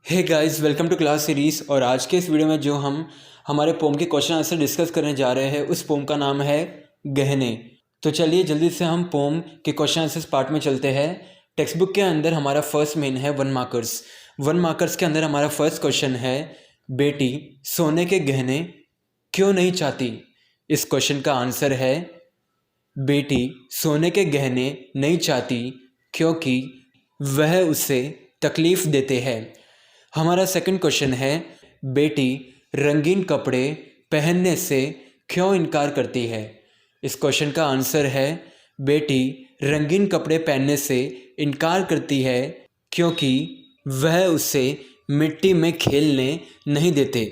Hey guys, welcome to class series. और आज के इस वीडियो में जो हम हमारे पोम के क्वेश्चन आंसर डिस्कस करने जा रहे हैं उस पोम का नाम है गहने। तो चलिए जल्दी से हम पोम के क्वेश्चन आंसर्स पार्ट में चलते हैं। टेक्स्ट बुक के अंदर हमारा फर्स्ट मेन है 1 मार्कर्स। 1 मार्कर्स के अंदर हमारा फर्स्ट क्वेश्चन है, बेटी सोने के गहने क्यों नहीं चाहती। इस क्वेश्चन का आंसर है, बेटी सोने के गहने नहीं चाहती क्योंकि वह उसे तकलीफ़ देते हैं। हमारा सेकंड क्वेश्चन है, बेटी रंगीन कपड़े पहनने से क्यों इनकार करती है। इस क्वेश्चन का आंसर है, बेटी रंगीन कपड़े पहनने से इनकार करती है क्योंकि वह उसे मिट्टी में खेलने नहीं देते।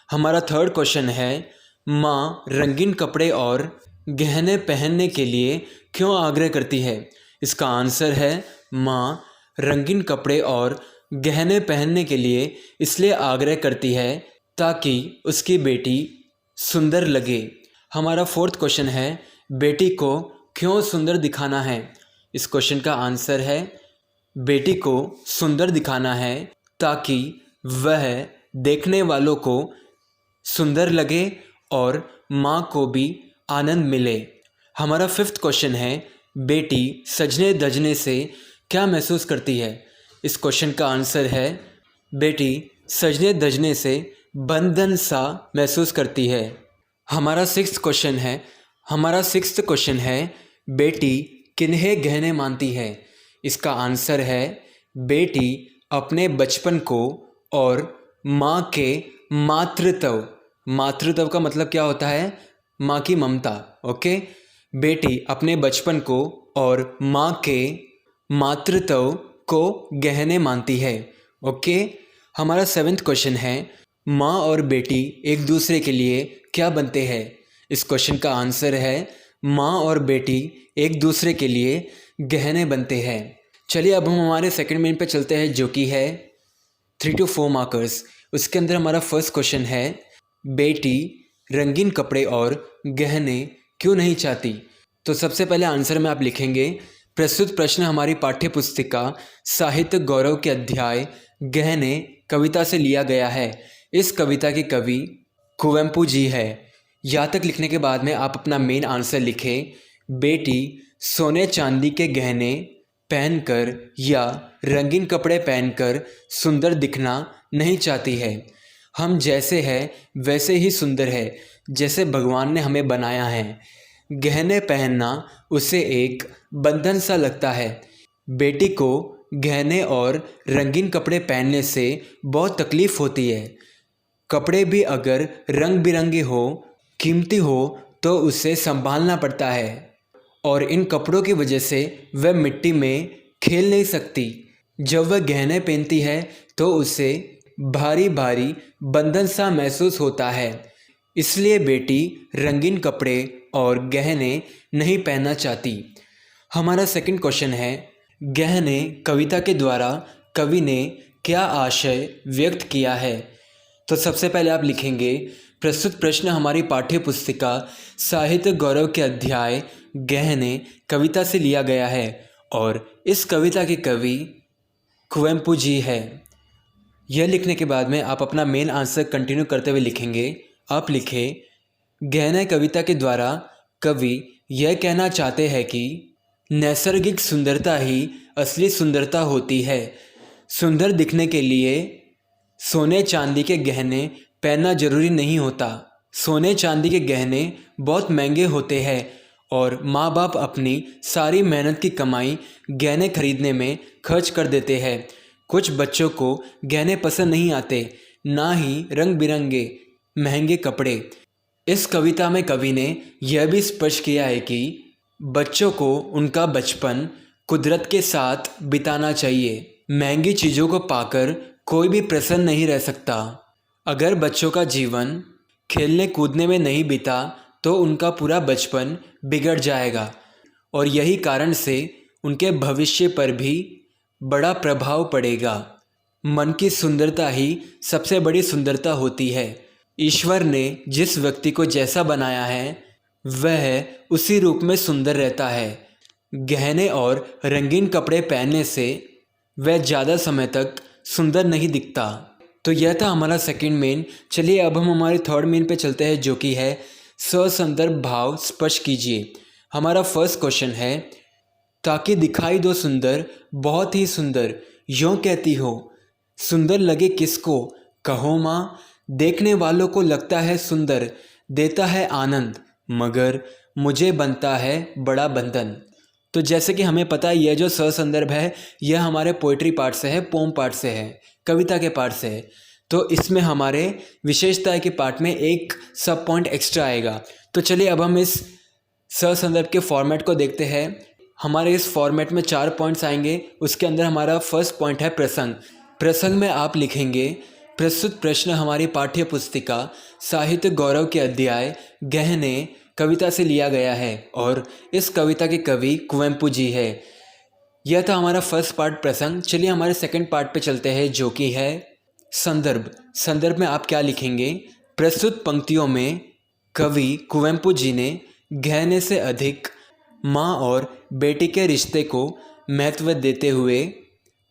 हमारा थर्ड क्वेश्चन है, माँ रंगीन कपड़े और गहने पहनने के लिए क्यों आग्रह करती है। इसका आंसर है, माँ रंगीन कपड़े और गहने पहनने के लिए इसलिए आग्रह करती है ताकि उसकी बेटी सुंदर लगे। हमारा फोर्थ क्वेश्चन है, बेटी को क्यों सुंदर दिखाना है। इस क्वेश्चन का आंसर है, बेटी को सुंदर दिखाना है ताकि वह देखने वालों को सुंदर लगे और माँ को भी आनंद मिले। हमारा फिफ्थ क्वेश्चन है, बेटी सजने धजने से क्या महसूस करती है। इस क्वेश्चन का आंसर है, बेटी सजने धजने से बंधन सा महसूस करती है। हमारा सिक्स्थ क्वेश्चन है, बेटी किन्हें गहने मानती है। इसका आंसर है, बेटी अपने बचपन को और माँ के मातृत्व का मतलब क्या होता है, माँ की ममता। ओके, बेटी अपने बचपन को और माँ के मातृत्व को गहने मानती है। ओके, हमारा सेवेंथ क्वेश्चन है, माँ और बेटी एक दूसरे के लिए क्या बनते हैं। इस क्वेश्चन का आंसर है, माँ और बेटी एक दूसरे के लिए गहने बनते हैं। चलिए अब हम हमारे सेकंड मेन पे चलते हैं जो कि है 3 to 4 मार्कर्स। उसके अंदर हमारा फर्स्ट क्वेश्चन है, बेटी रंगीन कपड़े और गहने क्यों नहीं चाहती। तो सबसे पहले आंसर में आप लिखेंगे, प्रस्तुत प्रश्न हमारी पाठ्य पुस्तिका साहित्य गौरव के अध्याय गहने कविता से लिया गया है। इस कविता के कवि कुवेंपु जी है। यहाँ तक लिखने के बाद में आप अपना मेन आंसर लिखें, बेटी सोने चांदी के गहने पहनकर या रंगीन कपड़े पहनकर सुंदर दिखना नहीं चाहती है। हम जैसे हैं वैसे ही सुंदर है, जैसे भगवान ने हमें बनाया है। गहने पहनना उसे एक बंधन सा लगता है। बेटी को गहने और रंगीन कपड़े पहनने से बहुत तकलीफ़ होती है। कपड़े भी अगर रंग बिरंगे हो, कीमती हो तो उसे संभालना पड़ता है और इन कपड़ों की वजह से वह मिट्टी में खेल नहीं सकती। जब वह गहने पहनती है तो उसे भारी भारी बंधन सा महसूस होता है। इसलिए बेटी रंगीन कपड़े और गहने नहीं पहनना चाहती। हमारा सेकंड क्वेश्चन है, गहने कविता के द्वारा कवि ने क्या आशय व्यक्त किया है। तो सबसे पहले आप लिखेंगे, प्रस्तुत प्रश्न हमारी पाठ्य पुस्तिका साहित्य गौरव के अध्याय गहने कविता से लिया गया है और इस कविता के कवि कुवेंपु जी है। यह लिखने के बाद में आप अपना मेन आंसर कंटिन्यू करते हुए लिखेंगे। आप लिखें, गहने कविता के द्वारा कवि यह कहना चाहते हैं कि नैसर्गिक सुंदरता ही असली सुंदरता होती है। सुंदर दिखने के लिए सोने चांदी के गहने पहनना जरूरी नहीं होता। सोने चांदी के गहने बहुत महंगे होते हैं और माँ बाप अपनी सारी मेहनत की कमाई गहने खरीदने में खर्च कर देते हैं। कुछ बच्चों को गहने पसंद नहीं आते, ना ही रंग बिरंगे महंगे कपड़े। इस कविता में कवि ने यह भी स्पष्ट किया है कि बच्चों को उनका बचपन कुदरत के साथ बिताना चाहिए। महंगी चीज़ों को पाकर कोई भी प्रसन्न नहीं रह सकता। अगर बच्चों का जीवन खेलने कूदने में नहीं बीता तो उनका पूरा बचपन बिगड़ जाएगा और यही कारण से उनके भविष्य पर भी बड़ा प्रभाव पड़ेगा। मन की सुंदरता ही सबसे बड़ी सुंदरता होती है। ईश्वर ने जिस व्यक्ति को जैसा बनाया है वह उसी रूप में सुंदर रहता है। गहने और रंगीन कपड़े पहनने से वह ज़्यादा समय तक सुंदर नहीं दिखता। तो यह था हमारा सेकंड मेन। चलिए अब हम हमारे थर्ड मेन पे चलते हैं, जो कि है ससंदर्भ भाव स्पष्ट कीजिए। हमारा फर्स्ट क्वेश्चन है, ताकि दिखाई दो सुंदर, बहुत ही सुंदर, यूँ कहती हो, सुंदर लगे किसको, कहो माँ, देखने वालों को लगता है सुंदर, देता है आनंद, मगर मुझे बनता है बड़ा बंधन। तो जैसे कि हमें पता है, यह जो ससंदर्भ है यह हमारे पोइट्री पार्ट से है, पोम पार्ट से है, कविता के पार्ट से है। तो इसमें हमारे विशेषता के पार्ट में एक सब पॉइंट एक्स्ट्रा आएगा। तो चलिए अब हम इस ससंदर्भ के फॉर्मेट को देखते हैं। हमारे इस फॉर्मेट में 4 पॉइंट्स आएंगे। उसके अंदर हमारा फर्स्ट पॉइंट है प्रसंग। प्रसंग में आप लिखेंगे, प्रस्तुत प्रश्न हमारी पाठ्य पुस्तिका साहित्य गौरव के अध्याय गहने कविता से लिया गया है और इस कविता के कवि कुवेंपु जी है। यह था हमारा फर्स्ट पार्ट प्रसंग। चलिए हमारे सेकंड पार्ट पे चलते हैं, जो कि है संदर्भ। संदर्भ में आप क्या लिखेंगे, प्रस्तुत पंक्तियों में कवि कुवेंपु जी ने गहने से अधिक माँ और बेटी के रिश्ते को महत्व देते हुए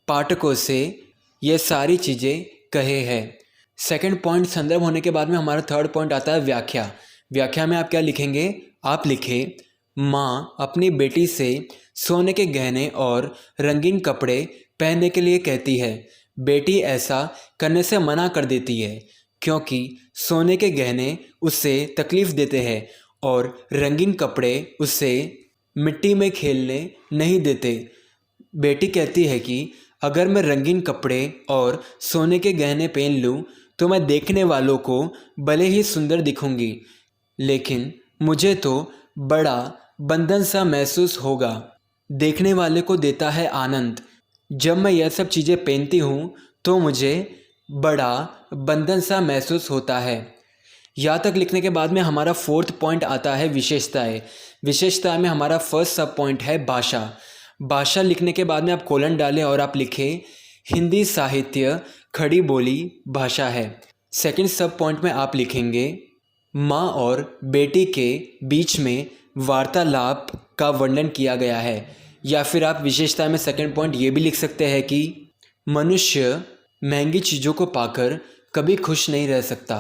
पाठकों से ये सारी चीज़ें कहे हैं। सेकंड पॉइंट संदर्भ होने के बाद में हमारा थर्ड पॉइंट आता है व्याख्या। व्याख्या में आप क्या लिखेंगे, आप लिखे, माँ अपनी बेटी से सोने के गहने और रंगीन कपड़े पहनने के लिए कहती है। बेटी ऐसा करने से मना कर देती है क्योंकि सोने के गहने उससे तकलीफ़ देते हैं और रंगीन कपड़े उससे मिट्टी में खेलने नहीं देते। बेटी कहती है कि अगर मैं रंगीन कपड़े और सोने के गहने पहन लूँ तो मैं देखने वालों को भले ही सुंदर दिखूंगी, लेकिन मुझे तो बड़ा बंधन सा महसूस होगा। देखने वाले को देता है आनंद। जब मैं यह सब चीज़ें पहनती हूँ तो मुझे बड़ा बंधन सा महसूस होता है। यहाँ तक लिखने के बाद में हमारा फोर्थ पॉइंट आता है विशेषताएं। विशेषता में हमारा फर्स्ट सब पॉइंट है भाषा। भाषा लिखने के बाद में आप कोलन डालें और आप लिखें, हिंदी साहित्य खड़ी बोली भाषा है। सेकंड सब पॉइंट में आप लिखेंगे, माँ और बेटी के बीच में वार्तालाप का वर्णन किया गया है। या फिर आप विशेषता में सेकंड पॉइंट ये भी लिख सकते हैं कि मनुष्य महंगी चीज़ों को पाकर कभी खुश नहीं रह सकता।